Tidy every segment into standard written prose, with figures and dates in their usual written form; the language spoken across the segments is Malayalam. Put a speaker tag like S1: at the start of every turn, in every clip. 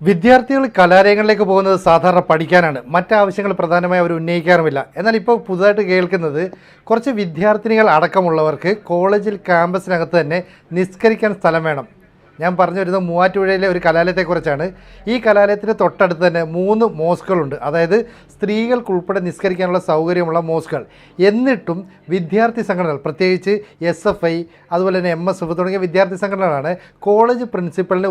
S1: വിദ്യാർത്ഥികൾ കലാലയങ്ങളിലേക്ക് പോകുന്നത് സാധാരണ പഠിക്കാനാണ്. മറ്റാവശ്യങ്ങൾ പ്രധാനമായി അവർ ഉന്നയിക്കാറുമില്ല. എന്നാൽ ഇപ്പോൾ പുതുതായിട്ട് കേൾക്കുന്നത് കുറച്ച് വിദ്യാർത്ഥിനികൾ അടക്കമുള്ളവർക്ക് കോളേജിൽ ക്യാമ്പസിനകത്ത് തന്നെ നിസ്കരിക്കാൻ സ്ഥലം വേണം. ഞാൻ പറഞ്ഞു വരുന്നത് മൂവാറ്റുപുഴയിലെ ഒരു കലാലയത്തെക്കുറിച്ചാണ്. ഈ കലാലയത്തിന് തൊട്ടടുത്ത് തന്നെ 3 മോസ്കുകളുണ്ട്. അതായത് സ്ത്രീകൾക്കുൾപ്പെടെ നിസ്കരിക്കാനുള്ള സൗകര്യമുള്ള മോസ്കുകൾ. എന്നിട്ടും വിദ്യാർത്ഥി സംഘടനകൾ, പ്രത്യേകിച്ച് SFI അതുപോലെ തന്നെ MSF തുടങ്ങിയ വിദ്യാർത്ഥി സംഘടനകളാണ് കോളേജ് പ്രിൻസിപ്പലിനെ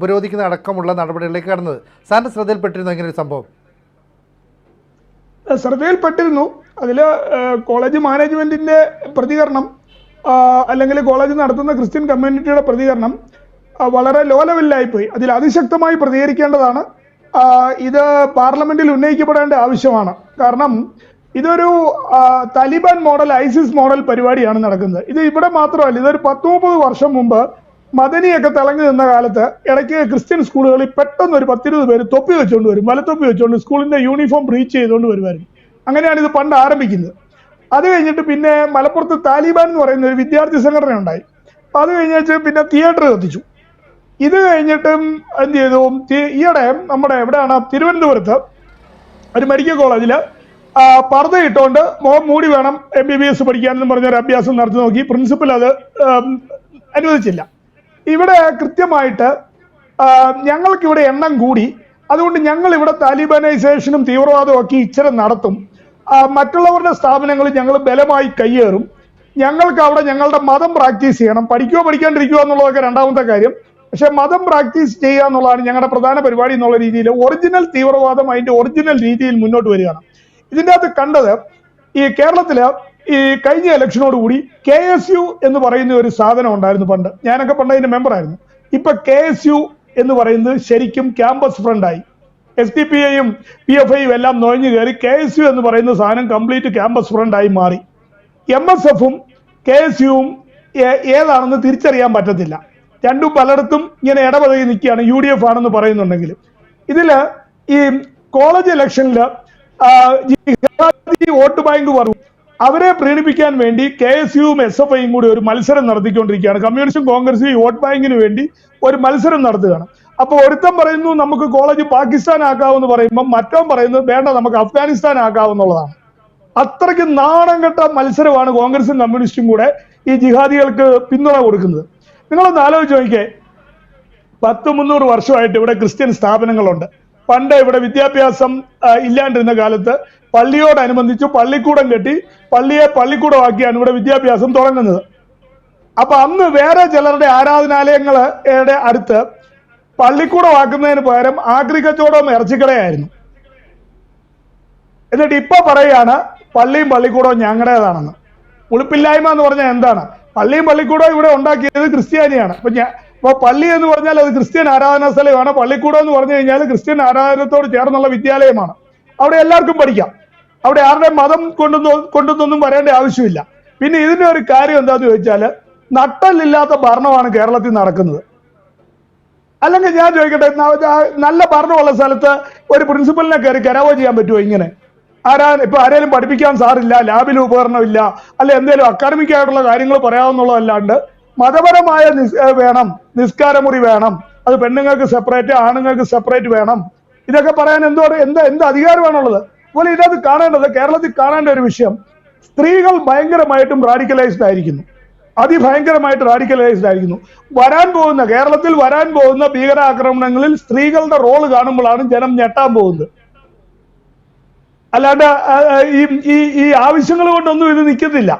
S1: ഉപരോധിക്കുന്ന അടക്കമുള്ള നടപടികളിലേക്ക് കടന്നത്. സാറിൻ്റെ ശ്രദ്ധയിൽപ്പെട്ടിരുന്നു ഇങ്ങനെ ഒരു സംഭവം?
S2: ശ്രദ്ധയിൽപ്പെട്ടിരുന്നു. അതിൽ കോളേജ് മാനേജ്മെൻറ്റിൻ്റെ പ്രതികരണം അല്ലെങ്കിൽ കോളേജ് നടത്തുന്ന ക്രിസ്ത്യൻ കമ്മ്യൂണിറ്റിയുടെ പ്രതികരണം വളരെ ലോ ലെവലിലായിപ്പോയി. അതിൽ അതിശക്തമായി പ്രതികരിക്കേണ്ടതാണ്. ഇത് പാർലമെന്റിൽ ഉന്നയിക്കപ്പെടേണ്ട ആവശ്യമാണ്. കാരണം ഇതൊരു താലിബാൻ മോഡൽ, ISIS മോഡൽ പരിപാടിയാണ് നടക്കുന്നത്. ഇത് ഇവിടെ മാത്രമല്ല, ഇതൊരു 10-30 വർഷം മുമ്പ് മദനിയൊക്കെ തിളങ്ങി നിന്ന കാലത്ത് ഇടയ്ക്ക് ക്രിസ്ത്യൻ സ്കൂളുകളിൽ പെട്ടെന്ന് ഒരു 10-20 പേര് തൊപ്പി വെച്ചുകൊണ്ട് വരും, വലത്തൊപ്പി വെച്ചുകൊണ്ട് സ്കൂളിന്റെ യൂണിഫോം ബ്രീച്ച് ചെയ്തുകൊണ്ട് വരുമായിരുന്നു. അങ്ങനെയാണ് ഇത് പണ്ട് ആരംഭിക്കുന്നത്. അത് കഴിഞ്ഞിട്ട് പിന്നെ മലപ്പുറത്ത് താലിബാൻ എന്ന് പറയുന്ന ഒരു വിദ്യാർത്ഥി സംഘടന ഉണ്ടായി. അപ്പം അത് കഴിഞ്ഞിട്ട് പിന്നെ തിയേറ്റർ കത്തിച്ചു. ഇത് കഴിഞ്ഞിട്ടും എന്ത് ചെയ്തു, ഈയിടെ നമ്മുടെ എവിടെയാണ്, തിരുവനന്തപുരത്ത് ഒരു മെഡിക്കൽ കോളേജിൽ പർദ്ദ ഇട്ടുകൊണ്ട് മുഖം മൂടി വേണം MBBS പഠിക്കാനെന്ന് പറഞ്ഞൊരു അഭ്യാസം നടത്തി നോക്കി. പ്രിൻസിപ്പൽ അത് അനുവദിച്ചില്ല. ഇവിടെ കൃത്യമായിട്ട് ഞങ്ങൾക്കിവിടെ എണ്ണം കൂടി, അതുകൊണ്ട് ഞങ്ങൾ ഇവിടെ താലിബാനൈസേഷനും തീവ്രവാദവും ഒക്കെ ഇച്ചിരി നടത്തും, മറ്റുള്ളവരുടെ സ്ഥാപനങ്ങളിൽ ഞങ്ങൾ ബലമായി കയ്യേറും, ഞങ്ങൾക്ക് അവിടെ ഞങ്ങളുടെ മതം പ്രാക്ടീസ് ചെയ്യണം, പഠിക്കുകയോ പഠിക്കാണ്ടിരിക്കുക എന്നുള്ളതൊക്കെ രണ്ടാമത്തെ കാര്യം, പക്ഷെ മതം പ്രാക്ടീസ് ചെയ്യുക എന്നുള്ളതാണ് ഞങ്ങളുടെ പ്രധാന പരിപാടി എന്നുള്ള രീതിയിൽ ഒറിജിനൽ തീവ്രവാദം അതിൻ്റെ ഒറിജിനൽ രീതിയിൽ മുന്നോട്ട് വരികയാണ്. ഇതിൻ്റെ അകത്ത് കണ്ടത്, ഈ കേരളത്തിൽ ഈ കഴിഞ്ഞ ഇലക്ഷനോടുകൂടി KSU എന്ന് പറയുന്ന ഒരു സാധനം ഉണ്ടായിരുന്നു. പണ്ട് ഞാനൊക്കെ പണ്ട് അതിൻ്റെ മെമ്പറായിരുന്നു. ഇപ്പൊ KSU എന്ന് പറയുന്നത് ശരിക്കും ക്യാമ്പസ് ഫ്രണ്ടായി. SDPIയും PFIയും എല്ലാം നുഴഞ്ഞു കയറി KSU എന്ന് പറയുന്ന സാധനം കംപ്ലീറ്റ് ക്യാമ്പസ് ഫ്രണ്ടായി മാറി. MSFും KSUവും ഏതാണെന്ന് തിരിച്ചറിയാൻ പറ്റത്തില്ല. രണ്ടും പലയിടത്തും ഇങ്ങനെ ഇടപഴകി നിൽക്കുകയാണ്. UDF ആണെന്ന് പറയുന്നുണ്ടെങ്കിൽ ഇതിൽ ഈ കോളേജ് ഇലക്ഷനിൽ വോട്ട് ബാങ്ക് പറഞ്ഞു അവരെ പ്രീണിപ്പിക്കാൻ വേണ്ടി KSUവും SFIയും കൂടി ഒരു മത്സരം നടത്തിക്കൊണ്ടിരിക്കുകയാണ്. കമ്മ്യൂണിസ്റ്റും കോൺഗ്രസും ഈ വോട്ട് ബാങ്കിന് വേണ്ടി ഒരു മത്സരം നടത്തുകയാണ്. അപ്പോൾ ഒരുത്തൻ പറയുന്നു നമുക്ക് കോളേജ് പാകിസ്ഥാൻ ആക്കാവെന്ന് പറയുമ്പോൾ മറ്റവൻ പറയുന്നത് വേണ്ട, നമുക്ക് അഫ്ഗാനിസ്ഥാൻ ആക്കാവുന്നതാണ്. അത്രയ്ക്ക് നാണം കെട്ട മത്സരമാണ് കോൺഗ്രസും കമ്മ്യൂണിസ്റ്റും കൂടെ ഈ ജിഹാദികൾക്ക് പിന്തുണ കൊടുക്കുന്നത്. നിങ്ങളൊന്ന് ആലോചിച്ച് നോക്കിയേ, 100-300 വർഷമായിട്ട് ഇവിടെ ക്രിസ്ത്യൻ സ്ഥാപനങ്ങളുണ്ട്. പണ്ട് ഇവിടെ വിദ്യാഭ്യാസം ഇല്ലാണ്ടിരുന്ന കാലത്ത് പള്ളിയോടനുബന്ധിച്ച് പള്ളിക്കൂടം കെട്ടി പള്ളിയെ പള്ളിക്കൂടമാക്കിയാണ് ഇവിടെ വിദ്യാഭ്യാസം തുടങ്ങുന്നത്. അപ്പൊ അന്ന് വേറെ ചിലരുടെ ആരാധനാലയങ്ങളുടെ അടുത്ത് പള്ളിക്കൂടമാക്കുന്നതിന് പകരം ആക്രി കച്ചവടവും ഇറച്ചിക്കടയായിരുന്നു. എന്നിട്ട് ഇപ്പൊ പറയാണ് പള്ളിയും പള്ളിക്കൂടവും ഞങ്ങളുടേതാണെന്ന്. ഉളുപ്പില്ലായ്മ എന്ന് പറഞ്ഞാൽ എന്താണ്? പള്ളിയും പള്ളിക്കൂടവും ഇവിടെ ഉണ്ടാക്കിയത് ക്രിസ്ത്യാനിയാണ്. അപ്പൊ പള്ളി എന്ന് പറഞ്ഞാൽ അത് ക്രിസ്ത്യൻ ആരാധനാ സ്ഥലമാണ്. പള്ളിക്കൂടം എന്ന് പറഞ്ഞു കഴിഞ്ഞാൽ ക്രിസ്ത്യൻ ആരാധനത്തോട് ചേർന്നുള്ള വിദ്യാലയമാണ്. അവിടെ എല്ലാവർക്കും പഠിക്കാം. അവിടെ ആരുടെ മതം കൊണ്ടൊന്നും വരേണ്ട ആവശ്യമില്ല. പിന്നെ ഇതിന്റെ ഒരു കാര്യം എന്താന്ന് ചോദിച്ചാൽ, നട്ടലില്ലാത്ത ഭരണമാണ് കേരളത്തിൽ നടക്കുന്നത്. അല്ലെങ്കിൽ ഞാൻ ചോദിക്കട്ടെ, നല്ല ഭരണമുള്ള സ്ഥലത്ത് ഒരു പ്രിൻസിപ്പലിനെ കയറി കരാവോ ചെയ്യാൻ പറ്റുമോ? ഇങ്ങനെ ഇപ്പൊ ആരെങ്കിലും പഠിപ്പിക്കാൻ സാറില്ല, ലാബിൽ ഉപകരണമില്ല, അല്ലെ എന്തെങ്കിലും അക്കാഡമിക് ആയിട്ടുള്ള കാര്യങ്ങൾ പറയാവുന്നുള്ളതല്ലാണ്ട് മതപരമായ വേണം, നിസ്കാരമുറി വേണം, അത് പെണ്ണുങ്ങൾക്ക് സെപ്പറേറ്റ് ആണുങ്ങൾക്ക് സെപ്പറേറ്റ് വേണം, ഇതൊക്കെ പറയാൻ എന്ത് അധികാരമാണുള്ളത്? അതുപോലെ ഇതിനകത്ത് കാണേണ്ടത്, കേരളത്തിൽ കാണേണ്ട ഒരു വിഷയം, സ്ത്രീകൾ ഭയങ്കരമായിട്ടും റാഡിക്കലൈസ്ഡ് ആയിരിക്കുന്നു, അതിഭയങ്കരമായിട്ട് റാഡിക്കലൈസ്ഡ് ആയിരിക്കുന്നു. കേരളത്തിൽ വരാൻ പോകുന്ന ഭീകരാക്രമണങ്ങളിൽ സ്ത്രീകളുടെ റോള് കാണുമ്പോഴാണ് ജനം ഞെട്ടാൻ പോകുന്നത്. അല്ലാണ്ട് ഈ ആവശ്യങ്ങൾ കൊണ്ടൊന്നും ഇത് നിൽക്കുന്നില്ല.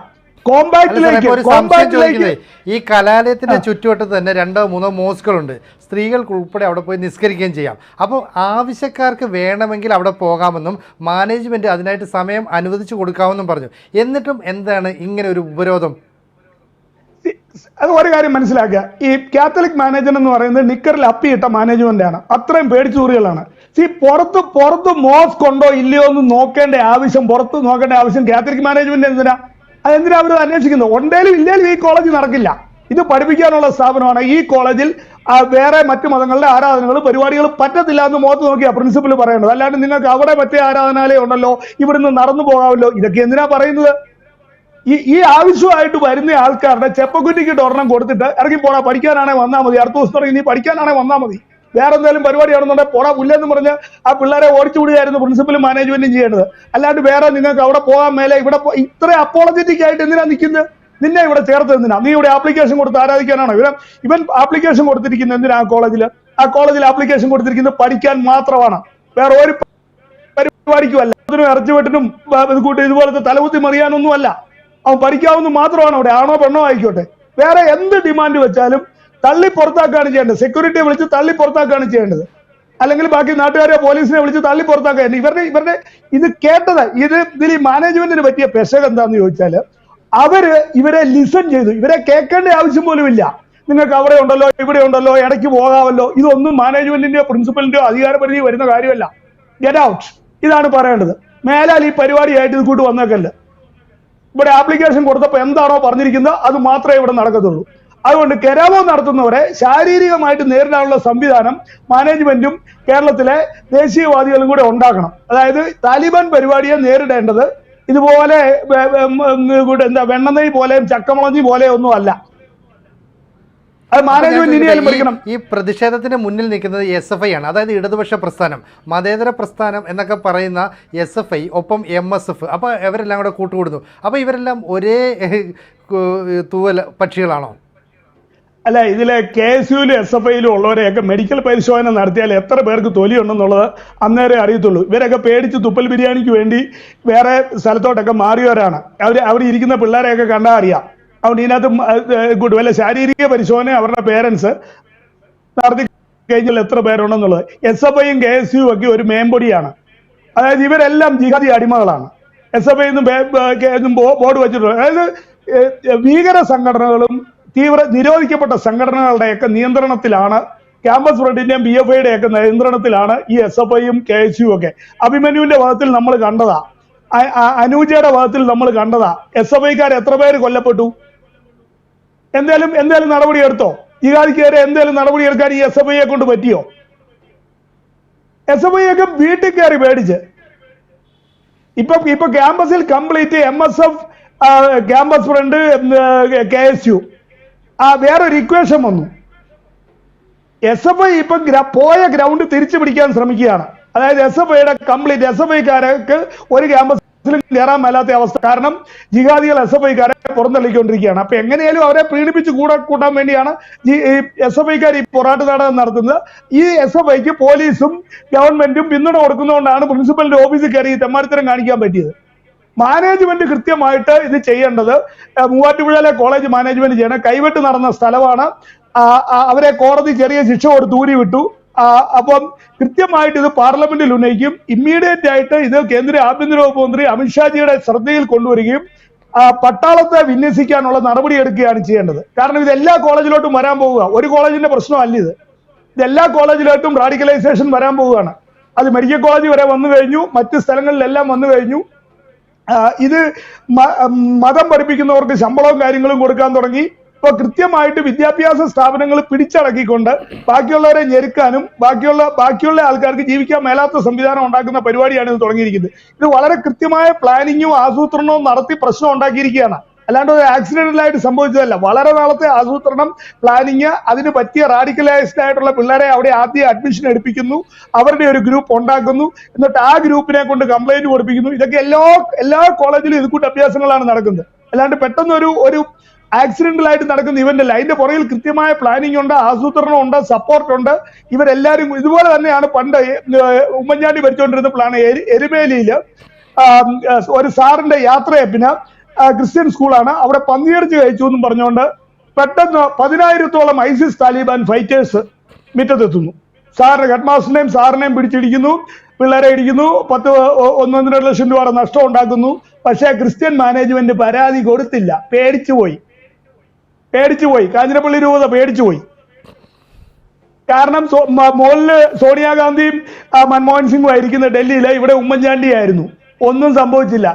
S1: ഈ കലാലയത്തിന്റെ ചുറ്റുവട്ടത്ത് തന്നെ 2-3 മോസ്കുകളുണ്ട്. സ്ത്രീകൾക്ക് ഉൾപ്പെടെ അവിടെ പോയി നിസ്കരിക്കുകയും ചെയ്യാം. അപ്പോൾ ആവശ്യക്കാർക്ക് വേണമെങ്കിൽ അവിടെ പോകാമെന്നും മാനേജ്മെന്റ് അതിനായിട്ട് സമയം അനുവദിച്ചു കൊടുക്കാമെന്നും പറഞ്ഞു. എന്നിട്ടും എന്താണ് ഇങ്ങനെ ഒരു ഉപരോധം?
S2: അത് ഒരു കാര്യം മനസ്സിലാക്കുക, ഈ കാത്തലിക് മാനേജ്മെന്റ് എന്ന് പറയുന്നത് നിക്കറിൽ അപ്പിയിട്ട മാനേജ്മെന്റ് ആണ്. അത്രയും പേടിച്ചൂറികളാണ്. പുറത്ത് മോസ്ക് ഉണ്ടോ ഇല്ലയോ എന്ന് പുറത്ത് നോക്കേണ്ട ആവശ്യം കാത്തലിക് മാനേജ്മെന്റ് എന്തിനാ? അതെന്തിനാ അവർ അന്വേഷിക്കുന്നത്? ഉണ്ടേലും ഇല്ലേലും ഈ കോളേജ് നടക്കില്ല. ഇത് പഠിപ്പിക്കാനുള്ള സ്ഥാപനമാണ്. ഈ കോളേജിൽ വേറെ മറ്റു മതങ്ങളുടെ ആരാധനകൾ പരിപാടികൾ പറ്റത്തില്ല എന്ന് മുഖത്ത് നോക്കിയാ പ്രിൻസിപ്പൽ പറയേണ്ടത്. അല്ലാണ്ട് നിങ്ങൾക്ക് അവിടെ മറ്റേ ആരാധനാലയം ഉണ്ടല്ലോ, ഇവിടുന്ന് നടന്നു പോകാമല്ലോ, ഇതൊക്കെ എന്തിനാ പറയുന്നത്? ഈ ആവശ്യമായിട്ട് വരുന്ന ആൾക്കാരുടെ ചെപ്പക്കുറ്റിക്കിട്ട് ഒരെണ്ണം കൊടുത്തിട്ട് ഇറങ്ങി പോടാ, പഠിക്കാനാണെ വന്നാൽ മതി, അടുത്ത ദിവസം തുടങ്ങി നീ പഠിക്കാനാണെ വന്നാൽ മതി, വേറെ എന്തെങ്കിലും പരിപാടിയാണെന്നുണ്ടെങ്കിൽ പോടാ പുല്ലെന്ന് പറഞ്ഞ് ആ പിള്ളേരെ ഓടിച്ചു വിടുകയായിരുന്നു പ്രിൻസിപ്പലും മാനേജ്മെന്റും ചെയ്യേണ്ടത്. അല്ലാണ്ട് വേറെ നിങ്ങൾക്ക് അവിടെ പോകാൻ മേലെ ഇവിടെ ഇത്ര അപ്പോളജറ്റിക് ആയിട്ട് എന്തിനാ നിൽക്കുന്നത്? നിന്നെ ഇവിടെ ചേർത്ത് എന്തിനാ? നീ ഇവിടെ ആപ്ലിക്കേഷൻ കൊടുത്ത് ആരാധിക്കാനാണോ? ഇവൻ ആപ്ലിക്കേഷൻ കൊടുത്തിരിക്കുന്നത് എന്തിനാ? ആ കോളേജിൽ ആപ്ലിക്കേഷൻ കൊടുത്തിരിക്കുന്നത് പഠിക്കാൻ മാത്രമാണ്, വേറെ ഒരു പരിപാടിക്കും അല്ല. അതിനും ഇറച്ചിവെട്ടിനും ഇതുപോലത്തെ തലകുത്തി മറിയാനൊന്നും അല്ല. അവൻ പഠിക്കാവുന്ന മാത്രമാണ് അവിടെ. ആണോ പെണ്ണോ ആയിക്കോട്ടെ, വേറെ എന്ത് ഡിമാൻഡ് വെച്ചാലും തള്ളി പുറത്താക്കുകയാണ് ചെയ്യേണ്ടത്. സെക്യൂരിറ്റിയെ വിളിച്ച് തള്ളി പുറത്താക്കുകയാണ് ചെയ്യേണ്ടത്. അല്ലെങ്കിൽ ബാക്കി നാട്ടുകാരെ പോലീസിനെ വിളിച്ച് തള്ളി പുറത്താക്കുക. ഇവരുടെ ഇത് കേട്ടത് ഇതിൽ ഈ മാനേജ്മെന്റിന് പറ്റിയ പെശക് എന്താന്ന് ചോദിച്ചാല്, ഇവരെ ലിസൺ ചെയ്തു. ഇവരെ കേൾക്കേണ്ട ആവശ്യം പോലും ഇല്ല. നിങ്ങൾക്ക് അവിടെ ഉണ്ടല്ലോ, ഇവിടെ ഉണ്ടല്ലോ, ഇടയ്ക്ക് പോകാമല്ലോ. ഇതൊന്നും മാനേജ്മെന്റിന്റെയോ പ്രിൻസിപ്പലിന്റെയോ അധികാരപരിധി വരുന്ന കാര്യമല്ല. ഗെറ്റ് ഔട്ട്, ഇതാണ് പറയേണ്ടത്. മേലാൽ ഈ പരിപാടിയായിട്ട് ഇത് കൂട്ട് വന്നേക്കല്ല. ഇവിടെ ആപ്ലിക്കേഷൻ കൊടുത്തപ്പോൾ എന്താണോ പറഞ്ഞിരിക്കുന്നത് അത് മാത്രമേ ഇവിടെ നടക്കത്തുള്ളൂ. അതുകൊണ്ട് കെരാമോ നടത്തുന്നവരെ ശാരീരികമായിട്ട് നേരിടാനുള്ള സംവിധാനം മാനേജ്മെന്റും കേരളത്തിലെ ദേശീയവാദികളും കൂടെ ഉണ്ടാക്കണം. അതായത് താലിബാൻ പരിപാടിയെ നേരിടേണ്ടത് ഇതുപോലെ എന്താ വെണ്ണനെയ് പോലെയും ചക്കമുളഞ്ഞി പോലെയും ഒന്നും അല്ല. അത് മാനേജ്മെന്റ് ഇനിയാലും പഠിക്കണം.
S1: ഈ പ്രതിഷേധത്തിന് മുന്നിൽ നിൽക്കുന്നത് SFI ആണ്, അതായത് ഇടതുപക്ഷ പ്രസ്ഥാനം, മതേതര പ്രസ്ഥാനം എന്നൊക്കെ പറയുന്ന SFI, ഒപ്പം MSF. അപ്പോൾ ഇവരെല്ലാം കൂടെ കൂട്ടുകൂടുന്നു. അപ്പോൾ ഇവരെല്ലാം ഒരേ തൂവൽ പക്ഷികളാണോ?
S2: അല്ല, ഇതിലെ KSUവിലും SFIയിലും ഉള്ളവരെയൊക്കെ മെഡിക്കൽ പരിശോധന നടത്തിയാൽ എത്ര പേർക്ക് തൊലിയുണ്ടെന്നുള്ളത് അന്നേരം അറിയത്തുള്ളൂ. ഇവരൊക്കെ പേടിച്ച് തുപ്പൽ ബിരിയാണിക്ക് വേണ്ടി വേറെ സ്ഥലത്തോട്ടൊക്കെ മാറിയവരാണ്. അവിടെ ഇരിക്കുന്ന പിള്ളേരെയൊക്കെ കണ്ടാൽ അറിയാം. അതുകൊണ്ട് ഇതിനകത്ത് വല്ല ശാരീരിക പരിശോധന അവരുടെ പേരൻസ് നടത്തി കഴിഞ്ഞാൽ എത്ര പേരുണ്ടെന്നുള്ളത്. SFIയും KSUവും ഒക്കെ ഒരു മേമ്പൊടിയാണ്. അതായത് ഇവരെല്ലാം ജിഹാദി അടിമകളാണ്. SFI ബോർഡ് വെച്ചിട്ടുണ്ട്. അതായത് ഭീകര സംഘടനകളും നിരോധിക്കപ്പെട്ട സംഘടനകളുടെയൊക്കെ നിയന്ത്രണത്തിലാണ്, ക്യാമ്പസ് ഫ്രണ്ടിന്റെയും PFIയുടെ ഒക്കെ നിയന്ത്രണത്തിലാണ് ഈ SFIയും KSUവും ഒക്കെ. അഭിമന്യുവിന്റെ ഭാഗത്തിൽ നമ്മൾ കണ്ടതാ, അനൂജയുടെ ഭാഗത്തിൽ നമ്മൾ കണ്ടതാ. SFIക്കാർ എത്ര പേര് കൊല്ലപ്പെട്ടു? എന്തേലും നടപടി എടുത്തോ? ജിഹാദിക്കെതിരെ എന്തേലും നടപടി എടുക്കാൻ ഈ SFIയെ കൊണ്ട് പറ്റിയോ? SFI ഒക്കെ വീട്ടിൽ കയറി പേടിച്ച് ഇപ്പൊ ക്യാമ്പസിൽ complete MSF, campus front, KSU, വേറൊരു ഇക്വേഷൻ വന്നു. SFI ഇപ്പൊ പോയ ഗ്രൗണ്ട് തിരിച്ചു പിടിക്കാൻ ശ്രമിക്കുകയാണ്. അതായത് SFIയുടെ കംപ്ലീറ്റ് SFIക്കാർക്ക് ഒരു ക്യാമ്പസിലും കയറാൻ മേലാത്ത അവസ്ഥ. കാരണം ജിഹാദികൾ SFIക്കാരെ പുറന്തള്ളിക്കൊണ്ടിരിക്കുകയാണ്. അപ്പൊ എങ്ങനെയാലും അവരെ പീഡിപ്പിച്ച് കൂട്ടാൻ വേണ്ടിയാണ് SFIക്കാർ ഈ പോരാട്ട നാടകം നടത്തുന്നത്. ഈ SFIക്ക് പോലീസും ഗവൺമെന്റും പിന്തുണ കൊടുക്കുന്നതുകൊണ്ടാണ് പ്രിൻസിപ്പലിന്റെ ഓഫീസിൽ കയറി ഈ തെമ്മാടിത്തരം കാണിക്കാൻ പറ്റിയത്. മാനേജ്മെന്റ് കൃത്യമായിട്ട് ഇത് ചെയ്യേണ്ടത് മൂവാറ്റുപുഴയിലെ കോളേജ് മാനേജ്മെന്റ് ചെയ്യണം. കൈവെട്ട് നടന്ന സ്ഥലമാണ്. അവരെ കോടതി ചെറിയ ശിക്ഷ കൊടുത്ത് ഊരി വിട്ടു. അപ്പം കൃത്യമായിട്ട് ഇത് പാർലമെന്റിൽ ഉന്നയിക്കും. ഇമ്മീഡിയറ്റ് ആയിട്ട് ഇത് കേന്ദ്ര ആഭ്യന്തര വകുപ്പ് മന്ത്രി അമിത്ഷാജിയുടെ ശ്രദ്ധയിൽ കൊണ്ടുവരികയും പട്ടാളത്തെ വിന്യസിക്കാനുള്ള നടപടി എടുക്കുകയാണ് ചെയ്യേണ്ടത്. കാരണം ഇത് എല്ലാ കോളേജിലോട്ടും വരാൻ പോവുക. ഒരു കോളേജിന്റെ പ്രശ്നമല്ല ഇത്. ഇതെല്ലാ കോളേജിലോട്ടും റാഡിക്കലൈസേഷൻ വരാൻ പോവുകയാണ്. അത് മെഡിക്കൽ കോളേജ് വരെ വന്നു കഴിഞ്ഞു, മറ്റ് സ്ഥലങ്ങളിലെല്ലാം വന്നു കഴിഞ്ഞു. ഇത് മതം പഠിപ്പിക്കുന്നവർക്ക് ശമ്പളവും കാര്യങ്ങളും കൊടുക്കാൻ തുടങ്ങി. ഇപ്പൊ കൃത്യമായിട്ട് വിദ്യാഭ്യാസ സ്ഥാപനങ്ങൾ പിടിച്ചടക്കിക്കൊണ്ട് ബാക്കിയുള്ളവരെ ഞെരുക്കാനും ബാക്കിയുള്ള ആൾക്കാർക്ക് ജീവിക്കാൻ മേലാത്ത സംവിധാനം ഉണ്ടാക്കുന്ന പരിപാടിയാണ് ഇത് തുടങ്ങിയിരിക്കുന്നത്. ഇത് വളരെ കൃത്യമായ പ്ലാനിങ്ങും ആസൂത്രണവും നടത്തി പ്രശ്നം ഉണ്ടാക്കിയിരിക്കുകയാണ്. അല്ലാണ്ട് ഒരു ആക്സിഡന്റലായിട്ട് സംഭവിച്ചതല്ല. വളരെ നാളത്തെ ആസൂത്രണം, പ്ലാനിങ്, അതിന് പറ്റിയ റാഡിക്കലൈസ്ഡ് ആയിട്ടുള്ള പിള്ളേരെ അവിടെ ആദ്യം അഡ്മിഷൻ എടുപ്പിക്കുന്നു, അവരുടെ ഒരു ഗ്രൂപ്പ് ഉണ്ടാക്കുന്നു, എന്നിട്ട് ആ ഗ്രൂപ്പിനെ കൊണ്ട് കംപ്ലൈന്റ് കൊടുപ്പിക്കുന്നു. ഇതൊക്കെ എല്ലാ കോളേജിലും ഇത് കൂട്ട് അഭ്യാസങ്ങളാണ് നടക്കുന്നത്. അല്ലാണ്ട് പെട്ടെന്ന് ഒരു ആക്സിഡന്റലായിട്ട് നടക്കുന്ന ഇവന്റ് അല്ല. അതിന്റെ പുറകിൽ കൃത്യമായ പ്ലാനിങ് ഉണ്ട്, ആസൂത്രണം ഉണ്ട്, സപ്പോർട്ട് ഉണ്ട്. ഇവരെല്ലാരും ഇതുപോലെ തന്നെയാണ് പണ്ട് ഉമ്മൻചാണ്ടി ഭരിച്ചുകൊണ്ടിരുന്ന പ്ലാൻ. എരുമേലിയിൽ ഒരു സാറിന്റെ യാത്രയപ്പിന് ക്രിസ്ത്യൻ സ്കൂളാണ്, അവിടെ പന്നിയിറച്ചി കഴിച്ചു എന്നും പറഞ്ഞുകൊണ്ട് പെട്ടെന്ന് 10,000-ഓളം ISIS താലിബാൻ ഫൈറ്റേഴ്സ് മുറ്റത്തെത്തുന്നു. സാറിന്റെ ഹെഡ്മാസ്റ്ററിനെയും സാറിനെയും പിടിച്ചിടിക്കുന്നു, പിള്ളേരെ ഇടിക്കുന്നു, 1.5 ലക്ഷം രൂപ നഷ്ടം ഉണ്ടാക്കുന്നു. പക്ഷേ ക്രിസ്ത്യൻ മാനേജ്മെന്റ് പരാതി കൊടുത്തില്ല. പേടിച്ചുപോയി. കാഞ്ഞിരപ്പള്ളി രൂപത പേടിച്ചുപോയി. കാരണം മുകളില് സോണിയാഗാന്ധിയും മൻമോഹൻ സിംഗും ആയിരിക്കുന്ന ഡൽഹിയിലെ, ഇവിടെ ഉമ്മൻചാണ്ടി ആയിരുന്നു. ഒന്നും സംഭവിച്ചില്ല.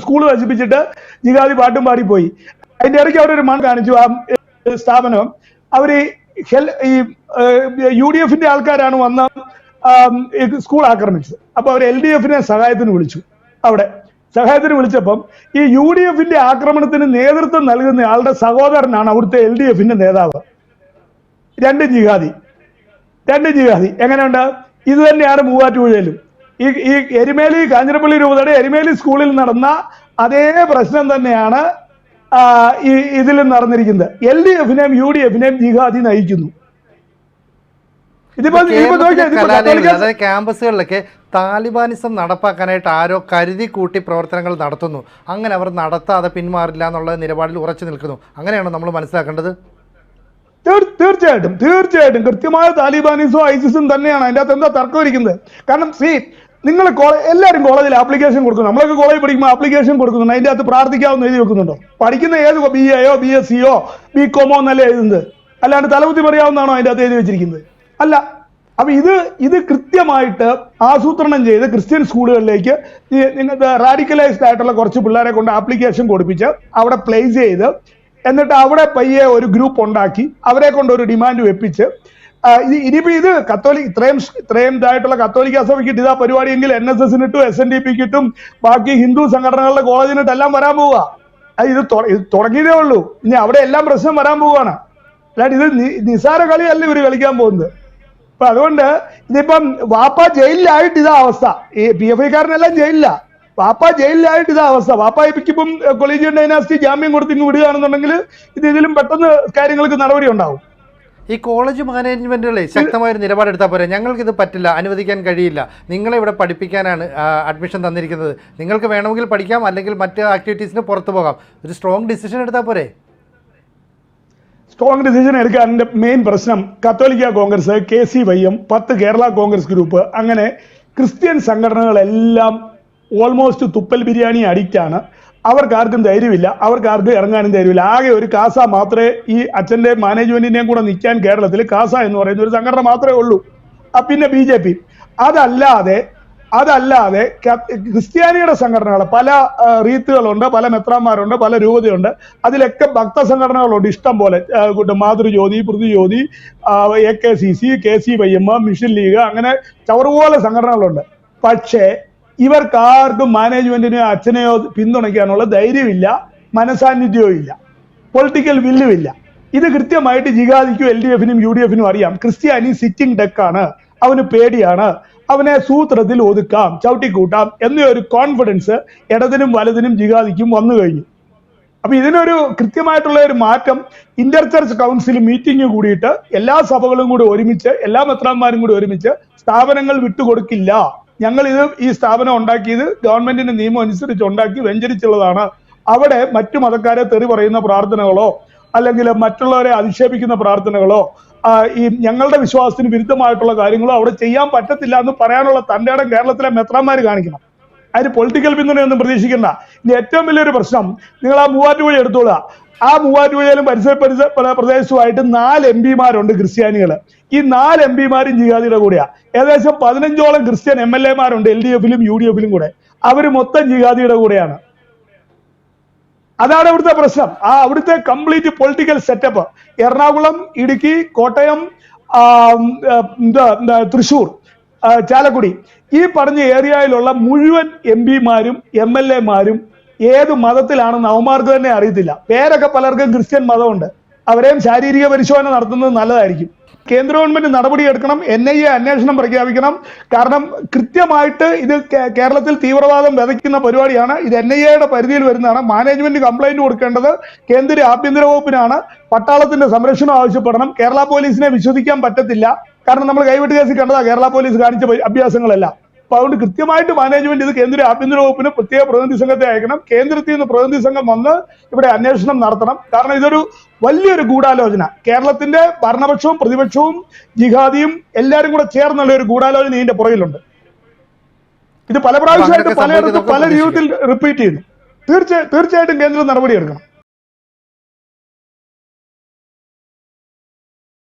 S2: സ്കൂൾ നശിപ്പിച്ചിട്ട് ജിഹാദി പാട്ടും പാടിപ്പോയി. അതിന്റെ ഇടയ്ക്ക് അവരൊരു മൺ കാണിച്ചു. ആ സ്ഥാപനം അവര് ഈ UDFന്റെ ആൾക്കാരാണ് വന്ന് സ്കൂൾ ആക്രമിച്ചത്. അപ്പൊ അവർ LDFനെ സഹായത്തിന് വിളിച്ചു. അവിടെ സഹായത്തിന് വിളിച്ചപ്പം ഈ UDFന്റെ ആക്രമണത്തിന് നേതൃത്വം നൽകുന്ന ആളുടെ സഹോദരനാണ് അവിടുത്തെ LDFന്റെ നേതാവ്. 2 ജിഹാദി. രണ്ട് ജിഹാദി. എങ്ങനെയുണ്ട്? ഇത് തന്നെയാണ് മൂവാറ്റുപുഴയിലും ഈ എരുമേലി കാഞ്ഞിരപ്പള്ളി രൂപതയുടെ എരുമേലി സ്കൂളിൽ നടന്ന അതേ പ്രശ്നം തന്നെയാണ് ഈ ഇതിലും നടന്നിരിക്കുന്നത്. LDFനെയും UDFനെയും ജിഹാദി നയിക്കുന്നു.
S1: അതായത് ക്യാമ്പസുകളിലൊക്കെ താലിബാനിസം നടപ്പാക്കാനായിട്ട് ആരോ കരുതി കൂട്ടി പ്രവർത്തനങ്ങൾ നടത്തുന്നു. അങ്ങനെ അവർ നടത്താതെ പിന്മാറില്ല എന്നുള്ള നിലപാടിൽ ഉറച്ചു നിൽക്കുന്നു. അങ്ങനെയാണോ നമ്മൾ മനസ്സിലാക്കേണ്ടത്?
S2: തീർച്ചയായിട്ടും കൃത്യമായ താലിബാനിസും ഐസിസും തന്നെയാണ്. അതിൻ്റെ അകത്ത് എന്താ തർക്കം ഇരിക്കുന്നത്? കാരണം നിങ്ങൾ എല്ലാവരും കോളേജിൽ ആപ്ലിക്കേഷൻ കൊടുക്കുന്നു. നമ്മളൊക്കെ കോളേജ് പഠിക്കുമ്പോൾ ആപ്ലിക്കേഷൻ കൊടുക്കുന്നുണ്ട്. അതിൻ്റെ അകത്ത് പ്രാർത്ഥിക്കാവുന്ന എഴുതി വെക്കുന്നുണ്ടോ? പഠിക്കുന്ന ഏത് BAയോ BSCയോ BCOMോ എന്നല്ല എഴുതുന്നത്. അല്ലാണ്ട് തലകുത്തി പറയാവുന്നതാണോ അതിൻ്റെ അകത്ത് എഴുതി വെച്ചിരിക്കുന്നത്? അല്ല. അപ്പൊ ഇത് കൃത്യമായിട്ട് ആസൂത്രണം ചെയ്ത് ക്രിസ്ത്യൻ സ്കൂളുകളിലേക്ക് നിങ്ങൾക്ക് റാഡിക്കലൈസ്ഡ് ആയിട്ടുള്ള കുറച്ച് പിള്ളേരെ കൊണ്ട് ആപ്ലിക്കേഷൻ കൊടുപ്പിച്ച് അവിടെ പ്ലേസ് ചെയ്ത് എന്നിട്ട് അവിടെ പയ്യെ ഒരു ഗ്രൂപ്പ് ഉണ്ടാക്കി അവരെ കൊണ്ട് ഒരു ഡിമാൻഡ് വെപ്പിച്ച് ഇനിയിപ്പോ ഇത് ഇത്രയും ഇതായിട്ടുള്ള കത്തോലിക്ക സഭയ്ക്ക് ഇതാ പരിപാടിയെങ്കിൽ NSS ഇട്ടും SNDP ഇട്ടും ബാക്കി ഹിന്ദു സംഘടനകളുടെ കോളേജിനിട്ട് എല്ലാം വരാൻ പോവുക. ഇത് തുടങ്ങിയതേ ഉള്ളൂ. ഇനി അവിടെ എല്ലാം പ്രശ്നം വരാൻ പോവുകയാണ്. അല്ലാണ്ട് ഇത് നിസാര കളിയല്ല ഇവര് കളിക്കാൻ പോകുന്നത്. അപ്പൊ അതുകൊണ്ട് ഇതിപ്പം വാപ്പ ജയിലിലായിട്ട് ഇതാ അവസ്ഥ. ഈ PFIക്കാരനെല്ലാം ജയിലില്ല. വാപ്പ ജയിലിലായിട്ട് ഇതാ അവസ്ഥ. വാപ്പായിപ്പിക്കിപ്പം കൊളീജിയൻ ഡൈനാസ്റ്റി ജാമ്യം കൊടുത്തിങ്ങ് വിടുകയാണെന്നുണ്ടെങ്കിൽ ഇതിലും പെട്ടെന്ന് കാര്യങ്ങൾക്ക് നടപടി ഉണ്ടാവും.
S1: ഈ കോളേജ് മാനേജ്മെന്റുകളെ ശക്തമായൊരു നിലപാടെടുത്താൽ പോരെ, ഞങ്ങൾക്കിത് പറ്റില്ല, അനുവദിക്കാൻ കഴിയില്ല, നിങ്ങളെ ഇവിടെ പഠിപ്പിക്കാനാണ് അഡ്മിഷൻ തന്നിരിക്കുന്നത്, നിങ്ങൾക്ക് വേണമെങ്കിൽ പഠിക്കാം, അല്ലെങ്കിൽ മറ്റ് ആക്ടിവിറ്റീസിന് പുറത്തു പോകാം, ഒരു സ്ട്രോങ് ഡിസിഷൻ എടുത്താൽ പോരെ?
S2: സ്ട്രോങ് ഡിസിഷൻ എടുക്കാൻ്റെ മെയിൻ പ്രശ്നം കത്തോലിക്ക കോൺഗ്രസ്, KCYM, 10 കേരള കോൺഗ്രസ് ഗ്രൂപ്പ്, അങ്ങനെ ക്രിസ്ത്യൻ സംഘടനകളെല്ലാം ഓൾമോസ്റ്റ് തുപ്പൽ ബിരിയാണി അഡിക്റ്റ് ആണ്. അവർക്കാർക്കും ധൈര്യമില്ല, അവർക്കാർക്കും ഇറങ്ങാനും ധൈര്യമില്ല. ആകെ ഒരു കാസ മാത്രമേ ഈ അച്ഛൻ്റെ മാനേജ്മെന്റിനെയും കൂടെ നിൽക്കാൻ കേരളത്തിൽ കാസ എന്ന് പറയുന്ന ഒരു സംഘടന മാത്രമേ ഉള്ളൂ. പിന്നെ BJP. അതല്ലാതെ ക്രിസ്ത്യാനിയുടെ സംഘടനകൾ പല റീത്തുകളുണ്ട്, പല മെത്രാന്മാരുണ്ട്, പല രൂപതയുണ്ട്. അതിലൊക്കെ ഭക്ത സംഘടനകളുണ്ട് ഇഷ്ടം പോലെ. Mathrujyothi, Prithvijyothi, AKCC, KCYM, mission league, അങ്ങനെ ചവറുപോലെ സംഘടനകളുണ്ട്. പക്ഷേ ഇവർക്കാർക്കും മാനേജ്മെന്റിനെയോ അച്ഛനെയോ പിന്തുണയ്ക്കാനുള്ള ധൈര്യമില്ല, മനസാന്നിധ്യവും ഇല്ല, പൊളിറ്റിക്കൽ വില്ലുമില്ല. ഇത് കൃത്യമായിട്ട് ജിഹാദിക്കും LDFനും UDFനും അറിയാം. ക്രിസ്ത്യാനി സിറ്റിംഗ് ഡെക്കാണ്, അവന് പേടിയാണ്, അവനെ സൂത്രത്തിൽ ഒതുക്കാം, ചവിട്ടിക്കൂട്ടാം എന്നൊരു കോൺഫിഡൻസ് ഇടതിനും വലതിനും ജിഹാദിക്കും വന്നു കഴിഞ്ഞു. അപ്പൊ ഇതിനൊരു കൃത്യമായിട്ടുള്ള ഒരു മാറ്റം ഇന്റർ ചർച്ച് കൗൺസിൽ മീറ്റിംഗ് കൂടിയിട്ട് എല്ലാ സഭകളും കൂടി ഒരുമിച്ച്, എല്ലാ മെത്രാന്മാരും കൂടി ഒരുമിച്ച് സ്ഥാപനങ്ങൾ വിട്ടുകൊടുക്കില്ല, ഞങ്ങൾ ഈ സ്ഥാപനം ഉണ്ടാക്കിയത് ഗവൺമെന്റിന്റെ നിയമം അനുസരിച്ച് ഉണ്ടാക്കി വെഞ്ചരിച്ചുള്ളതാണ്, അവിടെ മറ്റു മതക്കാരെ തെറി പറയുന്ന പ്രാർത്ഥനകളോ അല്ലെങ്കിൽ മറ്റുള്ളവരെ അധിക്ഷേപിക്കുന്ന പ്രാർത്ഥനകളോ ഈ ഞങ്ങളുടെ വിശ്വാസത്തിന് വിരുദ്ധമായിട്ടുള്ള കാര്യങ്ങളോ അവിടെ ചെയ്യാൻ പറ്റത്തില്ല എന്ന് പറയാനുള്ള തന്റെ ഇടം കേരളത്തിലെ മെത്രാന്മാർ കാണിക്കണം. അതിന് പൊളിറ്റിക്കൽ പിന്തുണയൊന്നും പ്രതീക്ഷിക്കണ്ട. ഇനി ഏറ്റവും വലിയൊരു പ്രശ്നം, നിങ്ങൾ ആ മൂവാറ്റുപുഴ എടുത്തോളുക. ആ മൂവാറ്റുപുഴയിലും പരിസര പ്രദേശവുമായിട്ട് 4 MP ക്രിസ്ത്യാനികൾ. ഈ 4 MP ജിഹാദിയുടെ കൂടെയാ. ഏകദേശം 15ഓളം ക്രിസ്ത്യൻ MLA LDFലും UDFലും കൂടെ. അവര് മൊത്തം ജിഹാദിയുടെ കൂടെയാണ്. അതാണ് അവിടുത്തെ പ്രശ്നം. അവിടുത്തെ complete political setup Ernakulam, Idukki, Kottayam, Thrissur, Chalakudy, ഈ പറഞ്ഞ ഏരിയയിലുള്ള മുഴുവൻ MP MLA ഏത് മതത്തിലാണെന്ന് അവന്മാർക്ക് തന്നെ അറിയത്തില്ല. പേരൊക്കെ പലർക്കും ക്രിസ്ത്യൻ മതമുണ്ട്. അവരെയും ശാരീരിക പരിശോധന നടത്തുന്നത് നല്ലതായിരിക്കും. കേന്ദ്ര ഗവൺമെന്റ് നടപടിയെടുക്കണം, NIA അന്വേഷണം പ്രഖ്യാപിക്കണം. കാരണം കൃത്യമായിട്ട് ഇത് കേരളത്തിൽ തീവ്രവാദം വിതയ്ക്കുന്ന പരിപാടിയാണ്. ഇത് NIAയുടെ പരിധിയിൽ വരുന്നതാണ്. മാനേജ്മെന്റ് കംപ്ലൈന്റ് കൊടുക്കേണ്ടത് കേന്ദ്ര ആഭ്യന്തര വകുപ്പിനാണ്. പട്ടാളത്തിന്റെ സംരക്ഷണം ആവശ്യപ്പെടണം. കേരള പോലീസിനെ വിശ്വസിക്കാൻ പറ്റത്തില്ല. കാരണം നമ്മൾ കൈവിട്ട് കേസിൽ കണ്ടതാ കേരള പോലീസ് കാണിച്ച അഭ്യാസങ്ങളെല്ലാം. അപ്പൊ അതുകൊണ്ട് കൃത്യമായിട്ട് മാനേജ്മെന്റ് ഇത് കേന്ദ്ര ആഭ്യന്തര വകുപ്പിന് പ്രത്യേക പ്രതിനിധി സംഘത്തെ അയക്കണം. കേന്ദ്രത്തിൽ നിന്ന് പ്രതിനിധി സംഘം വന്ന് ഇവിടെ അന്വേഷണം നടത്തണം. കാരണം ഇതൊരു വലിയൊരു ഗൂഢാലോചന, കേരളത്തിന്റെ ഭരണപക്ഷവും പ്രതിപക്ഷവും ജിഹാദിയും എല്ലാവരും കൂടെ ചേർന്നുള്ള ഒരു ഗൂഢാലോചന ഇതിന്റെ പുറകിലുണ്ട്. ഇത് പല പ്രാവശ്യമായിട്ട് പലയിടത്തും പല രീതിയിൽ റിപ്പീറ്റ് ചെയ്യുന്നു. തീർച്ചയായിട്ടും കേന്ദ്രം നടപടിയെടുക്കണം.